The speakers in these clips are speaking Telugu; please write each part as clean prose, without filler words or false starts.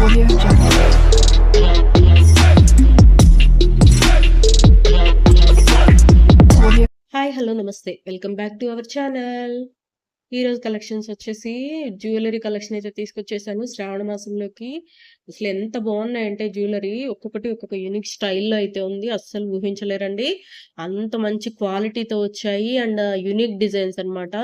Audio Jungle. Audio. Hi hello నమస్తే welcome back to our channel. ఈరోజు కలెక్షన్స్ వచ్చేసి జ్యువెలరీ కలెక్షన్ అయితే తీసుకొచ్చేసాను శ్రావణ మాసంలోకి. అసలు ఎంత బాగున్నాయంటే జ్యువెలరీ ఒక్కొక్కటి ఒక్కొక్క యూనిక్ స్టైల్లో అయితే ఉంది, అస్సలు ఊహించలేరండి. అంత మంచి క్వాలిటీతో వచ్చాయి అండ్ యూనిక్ డిజైన్స్ అన్నమాట.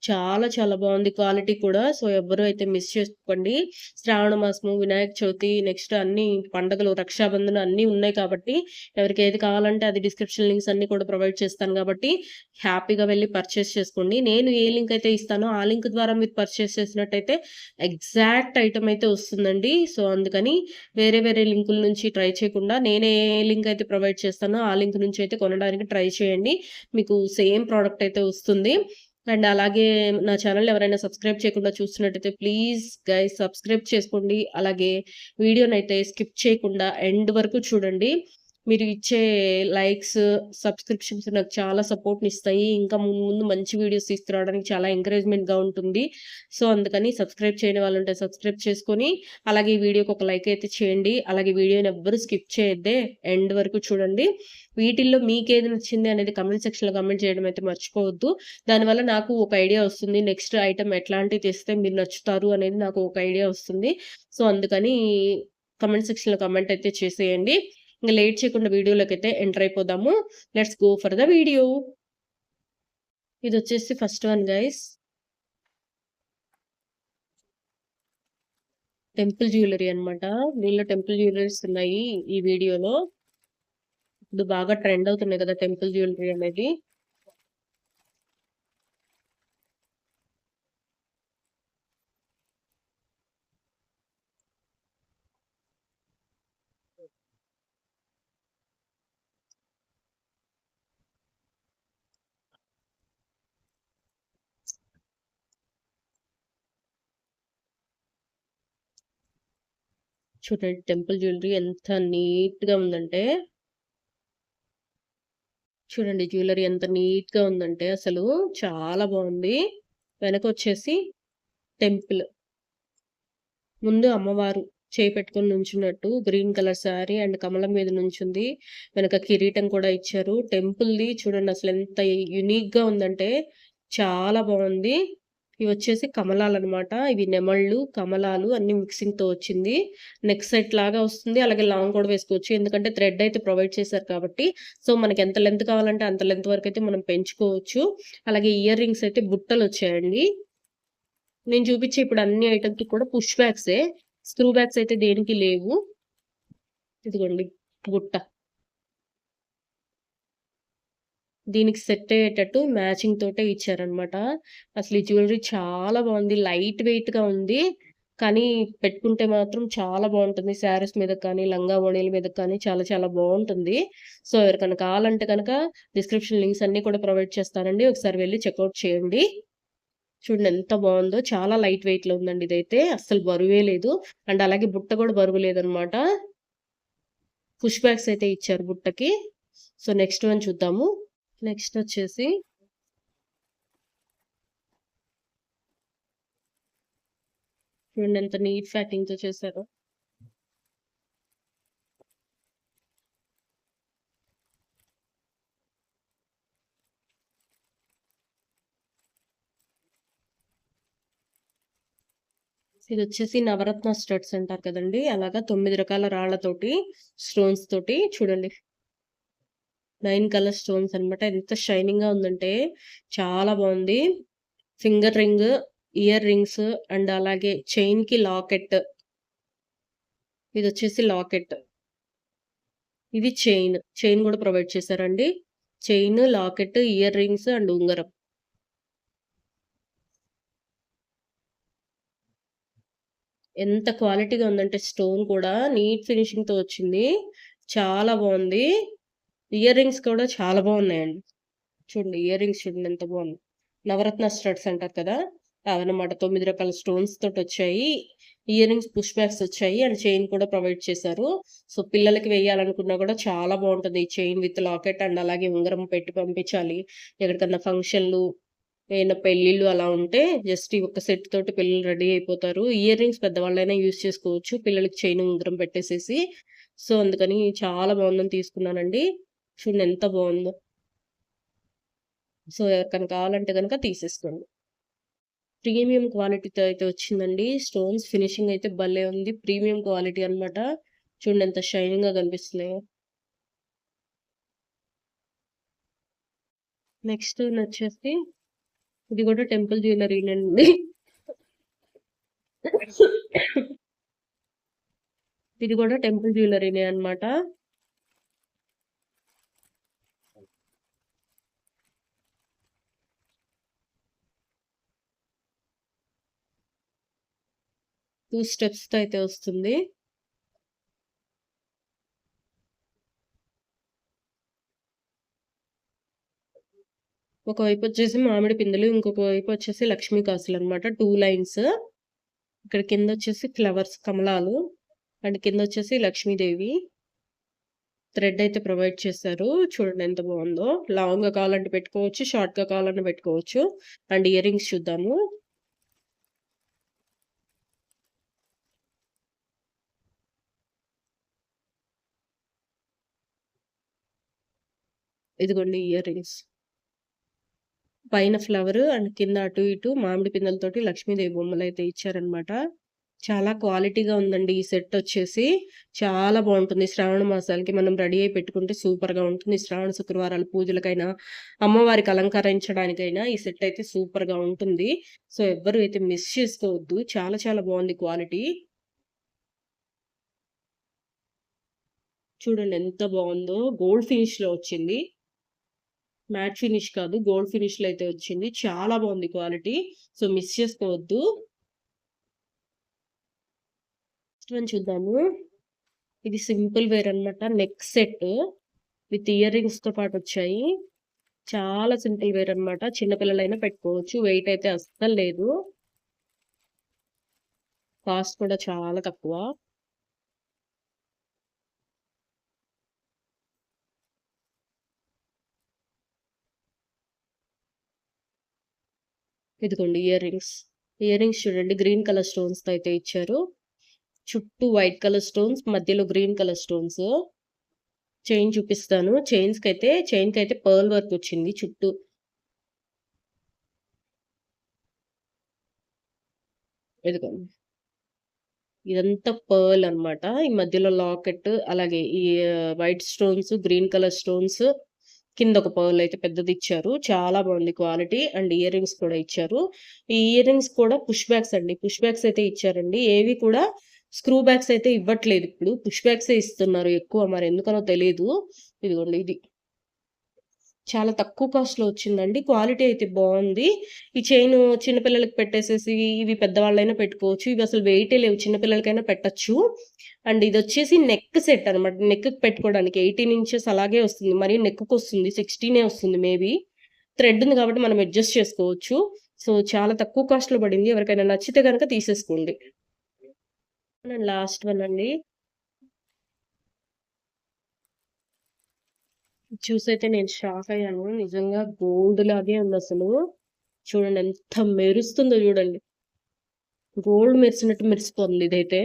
చాలా చాలా బాగుంది క్వాలిటీ కూడా. సో ఎవ్వరూ అయితే మిస్ చేసుకోండి. శ్రావణ మాసము, వినాయక చవితి, నెక్స్ట్ అన్ని పండగలు, రక్షాబంధన్ అన్నీ ఉన్నాయి కాబట్టి ఎవరికి ఏది కావాలంటే అది డిస్క్రిప్షన్ లింక్స్ అన్ని కూడా ప్రొవైడ్ చేస్తాను కాబట్టి హ్యాపీగా వెళ్ళి పర్చేస్ చేసుకోండి. నేను ఏ లింక్ అయితే ఇస్తానో ఆ లింక్ ద్వారా మీరు పర్చేస్ చేసినట్టయితే ఎగ్జాక్ట్ ఐటమ్ అయితే వస్తుందండి. సో అందుకని వేరే వేరే లింకుల నుంచి ట్రై చేయకుండా నేను ఏ లింక్ అయితే ప్రొవైడ్ చేస్తానో ఆ లింక్ నుంచి అయితే కొనడానికి ట్రై చేయండి. మీకు సేమ్ ప్రోడక్ట్ అయితే వస్తుంది. అండ్ అలాగే నా ఛానల్ ఎవరైనా సబ్స్క్రైబ్ చేయకుండా చూస్తున్నట్టయితే ప్లీజ్ గైస్ సబ్స్క్రైబ్ చేసుకోండి. అలాగే వీడియోనైతే స్కిప్ చేయకుండా ఎండ్ వరకు చూడండి. మీరు ఇచ్చే లైక్స్, సబ్స్క్రిప్షన్స్ నాకు చాలా సపోర్ట్‌నిస్తాయి. ఇంకా ముందు ముందు మంచి వీడియోస్ తీసుకురావడానికి చాలా ఎంకరేజ్‌మెంట్‌గా ఉంటుంది. సో, అందుకని సబ్స్క్రైబ్ చేయని వాళ్ళుంటే సబ్స్క్రైబ్ చేసుకొని, అలాగే ఈ వీడియోకి ఒక లైక్ అయితే చేయండి. అలాగే వీడియోని ఎవ్వరు స్కిప్ చేయొద్దే. ఎండ్ వరకు చూడండి. వీటిల్లో మీకేది నచ్చింది అనేది కామెంట్ సెక్షన్‌లో కామెంట్ చేయడం అయితే మర్చిపోవద్దు. దానివల్ల నాకు ఒక ఐడియా వస్తుంది. నెక్స్ట్ ఐటెమ్ ఎట్లాంటివి తెస్తే మీరు నచ్చుతారు అనేది నాకు ఒక ఐడియా వస్తుంది. సో, అందుకని కామెంట్ సెక్షన్‌లో కామెంట్ అయితే చేసేయండి. ఇంక లేట్ చేయకుండా వీడియోలోకైతే ఎంటర్ అయిపోదాము. Let's go for the video. ఇదొచ్చేసి first one guys. Temple jewellery అన్నమాట. దీనిలో టెంపుల్ జ్యువెలరీస్ ఉన్నాయి ఈ వీడియోలో. ఇప్పుడు బాగా ట్రెండ్ అవుతున్నాయి కదా టెంపుల్ జ్యువెలరీ అనేది. చూడండి టెంపుల్ జ్యువెలరీ ఎంత నీట్‌గా ఉందంటే, చూడండి జ్యువెలరీ ఎంత నీట్‌గా ఉందంటే అసలు చాలా బాగుంది. వెనకొచ్చేసి టెంపుల్. ముందు అమ్మవారు చేయి పెట్టుకొని నుంచున్నట్టు గ్రీన్ కలర్ శారీ అండ్ కమలం మీద నుంచుంది. వెనక కిరీటం కూడా ఇచ్చారు. టెంపుల్‌ది చూడండి అసలు ఎంత యూనిక్‌గా ఉందంటే చాలా బాగుంది. ఇవి వచ్చేసి కమలాలనమాట. ఇవి నెమళ్ళు, కమలాలు అన్ని మిక్సింగ్‌తో వచ్చింది. నెక్ సెట్ లాగా వస్తుంది. అలాగే లాంగ్ కూడా వేసుకోవచ్చు. ఎందుకంటే థ్రెడ్ అయితే ప్రొవైడ్ చేశారు కాబట్టి. సో మనకి ఎంత లెంత్ కావాలంటే అంత లెంత్ వరకైతే మనం పెంచుకోవచ్చు. అలాగే ఇయర్ రింగ్స్ అయితే బుట్టలొచ్చాయండి. నేను చూపించే ఇప్పుడు అన్ని ఐటమ్‌కి కూడా పుష్ బ్యాగ్సే. స్క్రూ బ్యాగ్స్ అయితే దేనికి లేవు. ఇదిగోండి బుట్ట. దీనికి సెట్ అయ్యేటట్టు మ్యాచింగ్ తోటే ఇచ్చారనమాట. అసలు ఈ జ్యువెలరీ చాలా బాగుంది. లైట్ వెయిట్‌గా ఉంది. కానీ పెట్టుకుంటే మాత్రం చాలా బాగుంటుంది. శారీస్ మీదకి కానీ, లంగా ఓణీల మీదకి కానీ చాలా చాలా బాగుంటుంది. సో ఎవరికైనా కావాలంటే గనక డిస్క్రిప్షన్ లింక్స్ అన్నీ కూడా ప్రొవైడ్ చేస్తానండి. ఒకసారి వెళ్లి చెక్‌ఔట్ చేయండి. చూడండి ఎంత బాగుందో. చాలా లైట్ వెయిట్‌లో ఉందండి ఇదైతే. అస్సలు బరువే లేదు. అండ్ అలాగే బుట్ట కూడా బరువు లేదనమాట. పుష్ బ్యాగ్స్ అయితే ఇచ్చారు బుట్టకి. సో నెక్స్ట్ వన్ చూద్దాము. నెక్స్ట్ వచ్చేసి చూడండి ఎంత నీట్ ప్యాకింగ్‌తో చేశారో. ఇదొచ్చేసి నవరత్న స్టడ్స్ అంటారు కదండీ! అలాగా 9 రకాల రాళ్ళతోటి, స్టోన్స్ తోటి చూడండి. 9 కలర్ స్టోన్స్ అన్నమాట. ఎంత షైనింగ్‌గా ఉందంటే చాలా బావుంది. Finger ring, ear rings and అలాగే చైన్‌కి లాకెట్. ఇదొచ్చేసి లాకెట్. ఇది చైన్. చైన్ గూడా ప్రొవైడ్ చేశారండి. Chain, locket, ear rings and ఉంగరం. ఎంత క్వాలిటీగా ఉందంటే స్టోన్ కూడా నీట్ ఫినిషింగ్‌తో వచ్చింది. చాలా బావుంది. ఇయర్ రింగ్స్ కూడా చాలా బాగున్నాయండి. చూడండి ఇయర్ రింగ్స్ చూడండి ఎంత బాగున్నాయి. నవరత్న స్టడ్స్ అంటారు కదా! అవన్నమాట. 9 రకాల స్టోన్స్ తోటొచ్చాయి. ఇయర్ రింగ్స్, పుష్ బ్యాగ్స్ వచ్చాయి. అండ్ చైన్ కూడా ప్రొవైడ్ చేశారు. సో పిల్లలకి వేయాలనుకున్నా కూడా చాలా బావుంటది. ఈ చైన్ విత్ లాకెట్ అండ్ అలాగే ఉంగరం పెట్టి పంపించాలి. ఎక్కడికన్నా ఫంక్షన్‌లు ఏదైనా పెళ్ళిళ్ళు అలా ఉంటే జస్ట్ ఈ ఒక్క సెట్ తోటి పిల్లలు రెడీ అయిపోతారు. ఇయర్ రింగ్స్ పెద్దవాళ్ళైనా యూజ్ చేసుకోవచ్చు. పిల్లలకి చైన్, ఉంగరం పెట్టేసేసి. సో, అందుకని చాలా బాగుందని తీసుకున్నానండి. చూడండి ఎంత బాగుందో. సో, ఎవరికైనా కావాలంటే గనక తీసేసుకోండి. ప్రీమియం క్వాలిటీతో అయితే వచ్చిందండి. స్టోన్స్ ఫినిషింగ్ అయితే భలే ఉంది. ప్రీమియం క్వాలిటీ అన్నమాట. చూడండి ఎంత షైనింగ్‌గా కనిపిస్తున్నాయో. నెక్స్ట్ వచ్చేసి ఇది కూడా టెంపుల్ జ్యువెలరీనండి. ఇది కూడా టెంపుల్ జ్యువెలరీనే అన్నమాట. టూ స్టెప్స్‌తో అయితే వస్తుంది. ఒకవైపు వచ్చేసి మామిడి పిందెలు, ఇంకొక వైపు వచ్చేసి లక్ష్మీ కాసులన్నమాట. 2 లైన్స్. ఇక్కడ కిందొచ్చేసి ఫ్లవర్స్, కమలాలు. అండ్ కిందొచ్చేసి లక్ష్మీదేవి. థ్రెడ్ అయితే ప్రొవైడ్ చేశారు. చూడండి ఎంత బాగుందో. లాంగ్‌గా కావాలంటే పెట్టుకోవచ్చు. షార్ట్‌గా కావాలన్నా పెట్టుకోవచ్చు. అండ్ ఇయర్ రింగ్స్ చూద్దాము. ఇదిగోండి ఇయర్ రింగ్స్. పైన ఫ్లవర్ అండ్ కింద అటు ఇటు మామిడి పిందెలతోటి లక్ష్మీదేవి బొమ్మలైతే ఇచ్చారన్నమాట. చాలా క్వాలిటీగా ఉందండి ఈ సెట్ వచ్చేసి. చాలా బాగుంటుంది. శ్రావణ మాసాలకి మనం రెడీ అయ్యి పెట్టుకుంటే సూపర్‌గా ఉంటుంది. శ్రావణ శుక్రవారాల పూజలకైనా, అమ్మవారికి అలంకరించడానికైనా ఈ సెట్ అయితే సూపర్‌గా ఉంటుంది. సో, ఎవ్వరు అయితే మిస్ చేసుకోవద్దు. చాలా చాలా బాగుంది క్వాలిటీ. చూడండి ఎంత బాగుందో. గోల్డ్ ఫినిష్‌లో వచ్చింది. మ్యాట్ ఫినిష్ కాదు. గోల్డ్ ఫినిష్‌లో అయితే వచ్చింది. చాలా బాగుంది క్వాలిటీ. సో, మిస్ చేసుకోవద్దు. నెక్స్ట్ వన్ చూద్దాము. ఇది సింపుల్ వేర్ అన్నమాట. నెక్ సెట్ విత్ ఇయర్ రింగ్స్‌తో పాటు వచ్చాయి. చాలా సింపుల్ వేర్ అన్నమాట. చిన్న పిల్లలైనా పెట్టుకోవచ్చు. వెయిట్ అయితే అస్సలు లేదు. కాస్ట్ కూడా చాలా తక్కువ. ఇదిగోండి ఇయర్ రింగ్స్. ఇయర్ రింగ్స్ చూడండి గ్రీన్ కలర్ స్టోన్స్‌తో అయితే ఇచ్చారు. చుట్టూ వైట్ కలర్ స్టోన్స్, మధ్యలో గ్రీన్ కలర్ స్టోన్స్. చైన్ చూపిస్తాను. చైన్‌కైతే పర్ల్ వర్క్ వచ్చింది చుట్టూ. ఇదిగోండి. ఇదంతా పర్ల్ అన్నమాట. ఈ మధ్యలో లాకెట్, అలాగే ఈ white stones, green colour stones, కింద ఒక పర్ల్ అయితే పెద్దదిచ్చారు. చాలా బాగుంది క్వాలిటీ. అండ్ ఇయర్ రింగ్స్ కూడా ఇచ్చారు. ఈ ఇయర్ రింగ్స్ కూడా పుష్ బ్యాక్స్ అండి. పుష్ బ్యాక్స్ అయితే ఇచ్చారండి. ఏవి కూడా స్క్రూ బ్యాక్స్ అయితే ఇవ్వట్లేదు ఇప్పుడు. పుష్ బ్యాక్సే ఇస్తున్నారు ఎక్కువ. మరి ఎందుకనో తెలీదు. ఇదిగోండి ఇది. చాలా తక్కువ కాస్ట్‌లో వచ్చిందండి. క్వాలిటీ అయితే బావుంది. ఈ చైను చిన్న పిల్లలకి పెట్టేసేసి ఇవి పెద్దవాళ్ళైనా పెట్టుకోవచ్చు. ఇవి అసలు వెయిటే లేవు. చిన్న పిల్లలకైనా పెట్టొచ్చు. అండ్ ఇదొచ్చేసి నెక్ సెట్ అనమాట. నెక్‌కి పెట్టుకోవడానికి 18 ఇంచెస్ అలాగే వస్తుంది. మరి నెక్‌కొస్తుంది. 16 వస్తుంది మేబీ. థ్రెడ్ ఉంది కాబట్టి మనం అడ్జస్ట్ చేసుకోవచ్చు. సో, చాలా తక్కువ కాస్ట్‌లో పడింది. ఎవరికైనా నచ్చితే గనక తీసేసుకోండి. అండ్ లాస్ట్ వన్ అండి. చూసైతే నేను షాక్ అయ్యాను. నిజంగా గోల్డ్ లాగే ఉందసలు. చూడండి ఎంత మెరుస్తుందో చూడండి. గోల్డ్ మెరిసినట్టు మెరిసిపోతుంది ఇదైతే.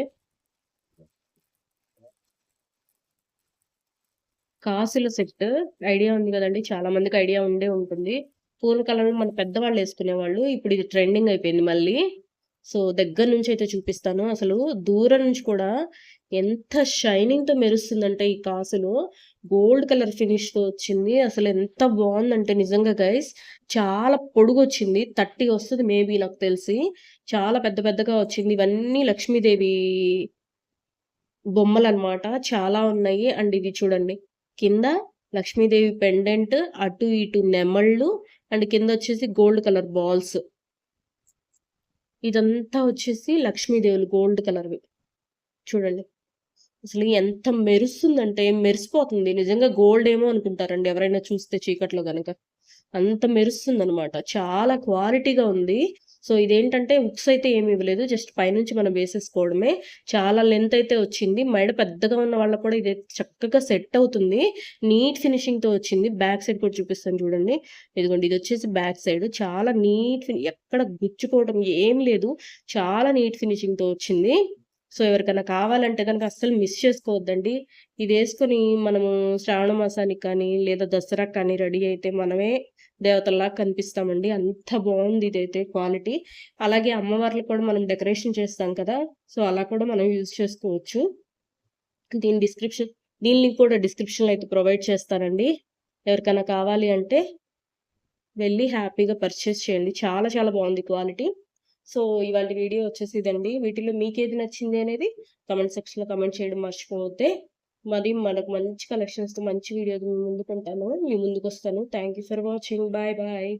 కాసుల సెట్ ఐడియా ఉంది గదండీ! చాలా మందికి ఐడియా ఉండే ఉంటుంది. పూర్వకాలంలో మన పెద్దవాళ్ళు యేసుకునేవాళ్ళు. ఇప్పుడు ఇది ట్రెండింగ్ అయిపోయింది మళ్ళీ. సో, దగ్గర నుంచయితే చూపిస్తాను. అసలు దూరం నుంచి కూడా ఎంత షైనింగ్‌తో మెరుస్తుందంటే ఈ కాసులు. గోల్డ్ కలర్ ఫినిష్‌తో వచ్చింది. అసలెంత బావుందంటే నిజంగా గైస్. చాలా పొడుగొచ్చింది. 30 వస్తది మేబీ నాకు తెలిసి. చాలా పెద్ద పెద్దగా వచ్చింది. ఇవన్నీ లక్ష్మీదేవి బొమ్మలనమాట. చాలా ఉన్నాయి. అండ్ ఇది చూడండి. కింద లక్ష్మీదేవి పెండెంట్, అటు ఇటు నెమళ్ళు, అండ్ కిందొచ్చేసి గోల్డ్ కలర్ బాల్స్. ఇదంతా వచ్చేసి లక్ష్మీదేవులు గోల్డ్ కలర్‌వి. చూడండి. అసలు ఎంత మెరుస్తుందంటే మెరిసిపోతుంది. నిజంగా గోల్డ్ ఏమో అనుకుంటారండి ఎవరైనా చూస్తే చీకట్లో గనక. అంత మెరుస్తుందనమాట. చాలా క్వాలిటీగా ఉంది. సో, ఇదేంటంటే హుక్స్ అయితే ఏమి ఇవ్వలేదు. జస్ట్ పైనుంచి మనం వేసేసుకోవడమే. చాలా లెంత్ అయితే వచ్చింది. మెడ పెద్దగా ఉన్న వాళ్ళకి కూడా ఇది చక్కగా సెట్ అవుతుంది. నీట్ ఫినిషింగ్‌తో వచ్చింది. బ్యాక్ సైడ్ కూడా చూపిస్తాను చూడండి. ఇదిగోండి ఇదొచ్చేసి బ్యాక్ సైడ్. చాలా నీట్ ఎక్కడ గుచ్చుకోవడం ఏం లేదు. చాలా నీట్ ఫినిషింగ్‌తో వచ్చింది. సో, ఎవరికైనా కావాలంటే గనక అస్సలు మిస్ చేసుకోవద్దండి. ఇదేసుకొని మనము శ్రావణ మాసానికి కానీ, లేదా దసరాకి కానీ రెడీ అయితే మనమే దేవతల్లాగా కనిపిస్తామండి. అంత బావుంది ఇదైతే క్వాలిటీ. అలాగే అమ్మవార్లకు కూడా మనం డెకరేషన్ చేస్తాం కదా! సో, అలా కూడా మనం యూజ్ చేసుకోవచ్చు. దీని లింక్ కూడా డిస్క్రిప్షన్‌లో అయితే ప్రొవైడ్ చేస్తానండి. ఎవరికైనా కావాలి అంటే వెళ్లి హ్యాపీగా పర్చేస్ చేయండి. చాలా చాలా బావుంది క్వాలిటీ. సో, ఇవాల్టి వీడియో వచ్చేసి ఇదండి. వీటిలో మీకేది నచ్చింది అనేది కామెంట్ సెక్షన్‌లో కామెంట్ చేయడం మర్చిపోవద్దే. మరి మనకు మంచి కలెక్షన్స్‌తో మంచి వీడియోతో మీ ముందుకొస్తాను. Thank you for watching. Bye bye.